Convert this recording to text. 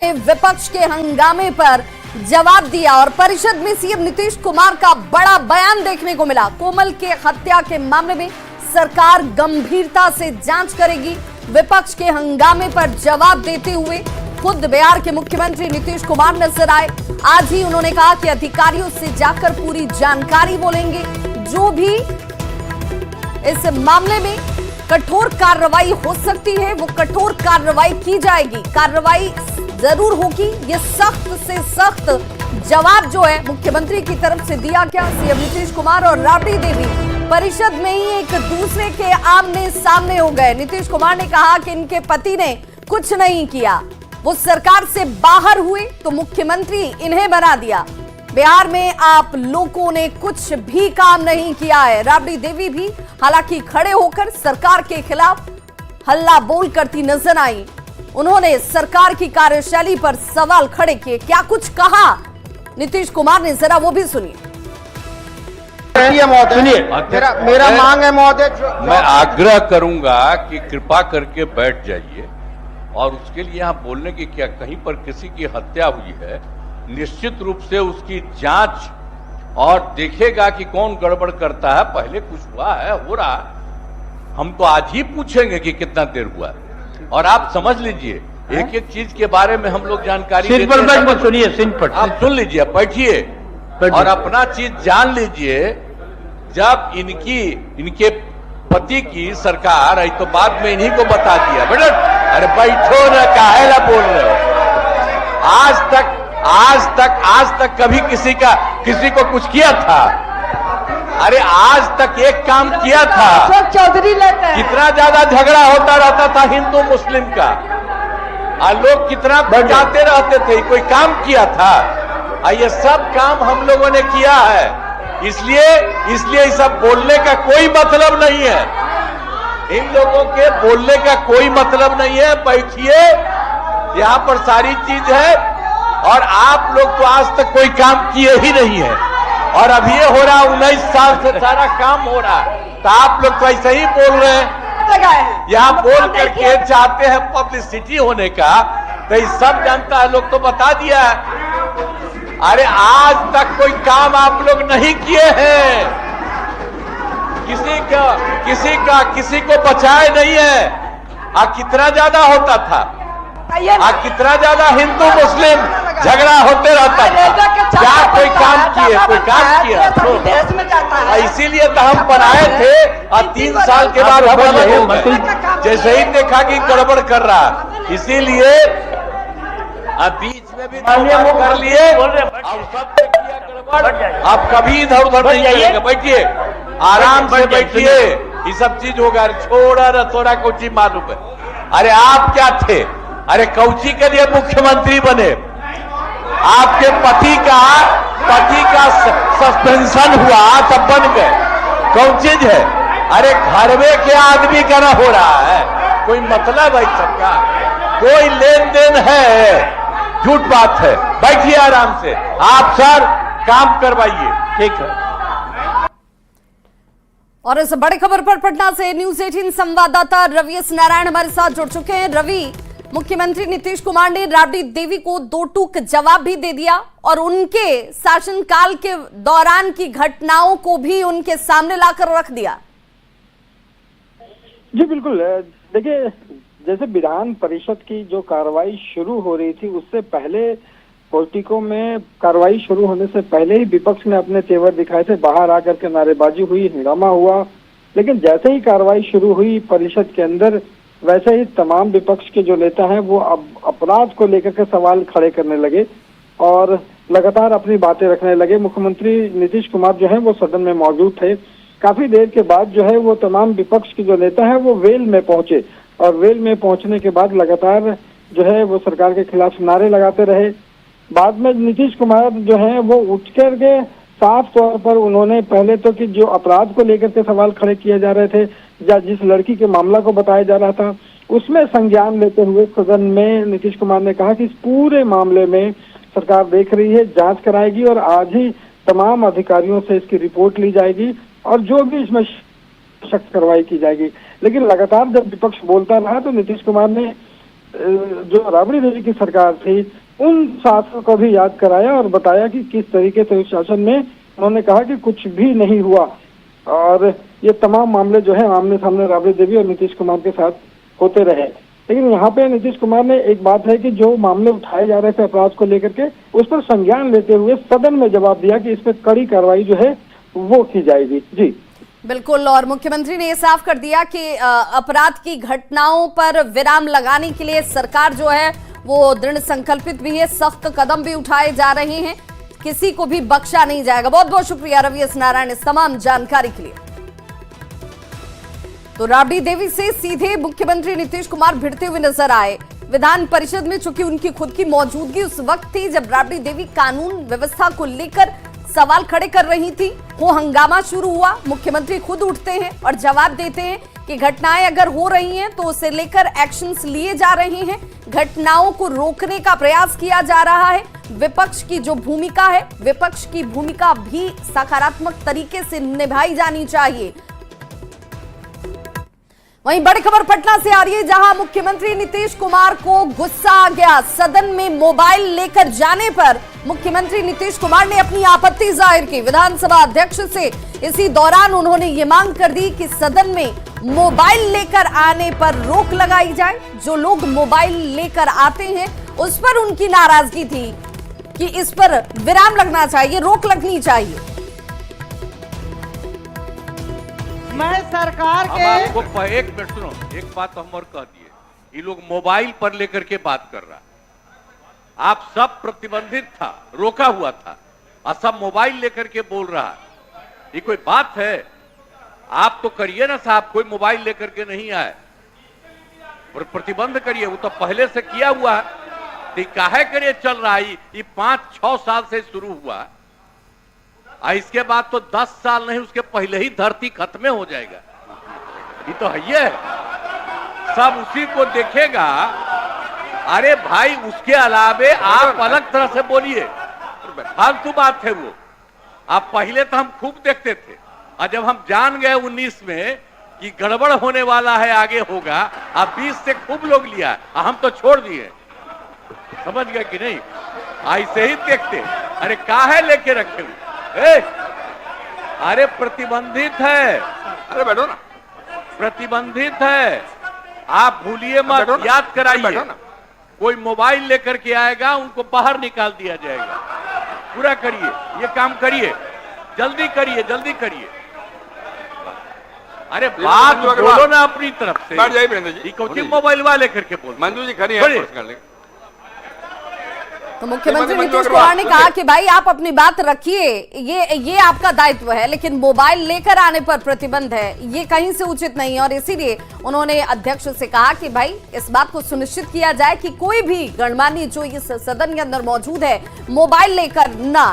विपक्ष के हंगामे पर जवाब दिया और परिषद में सीएम नीतीश कुमार का बड़ा बयान देखने को मिला। कोमल के हत्या के मामले में सरकार गंभीरता से जांच करेगी। विपक्ष के हंगामे पर जवाब देते हुए खुद बिहार के मुख्यमंत्री नीतीश कुमार नजर आए। आज ही उन्होंने कहा कि अधिकारियों से जाकर पूरी जानकारी बोलेंगे, जो भी इस मामले में कठोर कार्रवाई हो सकती है वो कठोर कार्रवाई की जाएगी। कार्रवाई जरूर होगी। ये सख्त से सख्त जवाब जो है मुख्यमंत्री की तरफ से दिया गया। सीएम नीतीश कुमार और राबड़ी देवी परिषद में ही एक दूसरे के आमने सामने हो गए। नीतीश कुमार ने कहा कि इनके पति ने कुछ नहीं किया, वो सरकार से बाहर हुए तो मुख्यमंत्री इन्हें बना दिया। बिहार में आप लोगों ने कुछ भी काम नहीं किया है। राबड़ी देवी भी हालांकि खड़े होकर सरकार के खिलाफ हल्ला बोल करती नजर आई। उन्होंने सरकार की कार्यशैली पर सवाल खड़े किए। क्या कुछ कहा नीतीश कुमार ने, जरा वो भी सुनिए। सुनिए, मेरा मांग है महोदय, मैं आग्रह करूंगा कि कृपा करके बैठ जाइए और उसके लिए यहाँ बोलने की क्या, कहीं पर किसी की हत्या हुई है, निश्चित रूप से उसकी जांच और देखेगा कि कौन गड़बड़ करता है। पहले कुछ हुआ है, हो रहा, हम तो आज ही पूछेंगे कि कितना देर हुआ। और आप समझ लीजिए, एक एक चीज के बारे में हम लोग जानकारी सुनिए, आप सुन लीजिए, बैठिए और अपना चीज जान लीजिए। जब इनके पति की सरकार आई तो बाद में इन्हीं को बता दिया। बेटा अरे बैठो ना, काहे ला बोल रहे हो। आज तक कभी किसी को कुछ किया था? अरे आज तक एक काम किया था। चौधरी लेते हैं। कितना ज्यादा झगड़ा होता रहता था हिंदू मुस्लिम का, और लोग कितना बचाते रहते थे, कोई काम किया था? ये सब काम हम लोगों ने किया है। इसलिए सब बोलने का कोई मतलब नहीं है। इन लोगों के बोलने का कोई मतलब नहीं है। बैठिए, यहाँ पर सारी चीज है और आप लोग तो आज तक कोई काम किए ही नहीं है और अब ये हो रहा, 19 साल से सारा काम हो रहा है, तो आप लोग तो ऐसे ही बोल रहे हैं। यहाँ बोल करके चाहते हैं पब्लिसिटी होने का, तो ये सब जानता है, लोग तो बता दिया है। अरे आज तक कोई काम आप लोग नहीं किए हैं। किसी को बचाए नहीं है। कितना ज्यादा होता था, कितना ज्यादा हिंदू मुस्लिम झगड़ा होते रहता था। क्या कोई काम किए? कोई काम किया? इसीलिए तो हम बनाए थे और 3 साल के बाद हम अलग हो गए। जैसे ही देखा कि गड़बड़ कर रहा, इसीलिए बीच में भी कर लिए और सबने किया गड़बड़। आप कभी इधर उधर नहीं जाइएगा, बैठिए, आराम से बैठिए। ये सब चीज होगा। छोड़ा न थोड़ा कुछ ही मालूम है। अरे आप क्या थे? अरे कौची के लिए मुख्यमंत्री बने? आपके पति का सस्पेंशन हुआ तब बन गए। कौन चीज है? अरे घर में क्या आदमी का ना हो रहा है? कोई मतलब है सबका? कोई लेन देन है? झूठ बात है। बैठिए आराम से, आप सर काम करवाइए। ठीक है। और इस बड़ी खबर पर पटना से न्यूज 18 संवाददाता रवि एस नारायण हमारे साथ जुड़ चुके हैं। रवि, मुख्यमंत्री नीतीश कुमार ने राबड़ी देवी को 2 टूक जवाब भी दे दिया और उनके शासनकाल के दौरान की घटनाओं को भी उनके सामने लाकर रख दिया। जी बिल्कुल। देखिए, जैसे विधान परिषद की जो कार्रवाई शुरू हो रही थी, उससे पहले पॉलिटिको में कार्रवाई शुरू होने से पहले ही विपक्ष ने अपने तेवर दिखाए थे। बाहर आकर के नारेबाजी हुई, हंगामा हुआ। लेकिन जैसे ही कार्रवाई शुरू हुई परिषद के अंदर, वैसे ही तमाम विपक्ष के जो नेता हैं वो अब अपराध को लेकर के सवाल खड़े करने लगे और लगातार अपनी बातें रखने लगे। मुख्यमंत्री नीतीश कुमार जो है वो सदन में मौजूद थे। काफी देर के बाद जो है वो तमाम विपक्ष के जो नेता हैं वो वेल में पहुंचे और वेल में पहुंचने के बाद लगातार जो है वो सरकार के खिलाफ नारे लगाते रहे। बाद में नीतीश कुमार जो है वो उठ करके साफ तौर पर उन्होंने पहले तो कि जो अपराध को लेकर के सवाल खड़े किए जा रहे थे या जिस लड़की के मामला को बताया जा रहा था, उसमें संज्ञान लेते हुए सदन में नीतीश कुमार ने कहा कि इस पूरे मामले में सरकार देख रही है, जांच कराएगी और आज ही तमाम अधिकारियों से इसकी रिपोर्ट ली जाएगी और जो भी इसमें सख्त कार्रवाई की जाएगी। लेकिन लगातार जब विपक्ष बोलता रहा तो नीतीश कुमार ने जो राबड़ी देवी की सरकार थी उन शासकों को भी याद कराया और बताया कि किस तरीके से उस शासन में उन्होंने कहा कि कुछ भी नहीं हुआ और ये तमाम मामले जो है आमने सामने राबड़ी देवी और नीतीश कुमार के साथ होते रहे। लेकिन यहाँ पे नीतीश कुमार ने एक बात है कि जो मामले उठाए जा रहे थे अपराध को लेकर के उस पर संज्ञान लेते हुए सदन में जवाब दिया कि इस पर कड़ी कार्रवाई जो है वो की जाएगी। जी बिल्कुल, और मुख्यमंत्री ने ये साफ कर दिया कि अपराध की घटनाओं पर विराम लगाने के लिए सरकार जो है वो दृढ़ संकल्पित भी है, सख्त कदम भी उठाए जा रहे हैं, किसी को भी बख्शा नहीं जाएगा। बहुत बहुत शुक्रिया रवि एस नारायण इस तमाम जानकारी के लिए। तो राबड़ी देवी से सीधे मुख्यमंत्री नीतीश कुमार भिड़ते हुए नजर आए विधान परिषद में, चूंकि उनकी खुद की मौजूदगी उस वक्त थी जब राबड़ी देवी कानून व्यवस्था को लेकर सवाल खड़े कर रही थी। वो हंगामा शुरू हुआ, मुख्यमंत्री खुद उठते हैं और जवाब देते हैं कि घटनाएं अगर हो रही हैं तो उसे लेकर एक्शंस लिए जा रहे हैं, घटनाओं को रोकने का प्रयास किया जा रहा है। विपक्ष की जो भूमिका है, विपक्ष की भूमिका भी सकारात्मक तरीके से निभाई जानी चाहिए। वहीं बड़ी खबर पटना से आ रही है, जहां मुख्यमंत्री नीतीश कुमार को गुस्सा आ गया। सदन में मोबाइल लेकर जाने पर मुख्यमंत्री नीतीश कुमार ने अपनी आपत्ति जाहिर की विधानसभा अध्यक्ष से। इसी दौरान उन्होंने ये मांग कर दी कि सदन में मोबाइल लेकर आने पर रोक लगाई जाए। जो लोग मोबाइल लेकर आते हैं उस पर उनकी नाराजगी थी कि इस पर विराम लगना चाहिए, रोक लगनी चाहिए। मैं सरकार के आपको एक मिनट सुनो, एक बात हम और कह दिए, ये लोग मोबाइल पर लेकर के बात कर रहा, आप सब प्रतिबंधित था, रोका हुआ था और सब मोबाइल लेकर के बोल रहा, ये कोई बात है? आप तो करिए ना साहब, कोई मोबाइल लेकर के नहीं आए और प्रतिबंध करिए, वो तो पहले से किया हुआ है, तो काहे करिए चल रहा है, ये 5-6 साल से शुरू हुआ, इसके बाद तो 10 साल नहीं उसके पहले ही धरती खत्म हो जाएगा। ये तो है, ये सब उसी को देखेगा। अरे भाई उसके अलावे आप अलग तरह से बोलिए, फालतू बात है वो। आप पहले तो हम खूब देखते थे और जब हम जान गए 19 में कि गड़बड़ होने वाला है, आगे होगा, अब 20 से खूब लोग लिया, हम तो छोड़ दिए। समझ गए कि नहीं? ऐसे ही देखते, अरे काहे लेके रखे हुए, अरे प्रतिबंधित है, अरे बैठो ना, प्रतिबंधित है, आप भूलिए मत, याद कराइए। कोई मोबाइल लेकर के आएगा उनको बाहर निकाल दिया जाएगा। पूरा करिए, ये काम करिए, जल्दी करिए, जल्दी करिए। अरे बात बोलो ना अपनी तरफ से, क्योंकि मोबाइल वाले करके बोल। मंजू जी खड़ी है। तो मुख्यमंत्री नीतीश कुमार ने कहा कि भाई आप अपनी बात रखिए, ये आपका दायित्व है, लेकिन मोबाइल लेकर आने पर प्रतिबंध है, ये कहीं से उचित नहीं है। और इसीलिए उन्होंने अध्यक्ष से कहा कि भाई इस बात को सुनिश्चित किया जाए कि कोई भी गणमान्य जो इस सदन के अंदर मौजूद है मोबाइल लेकर ना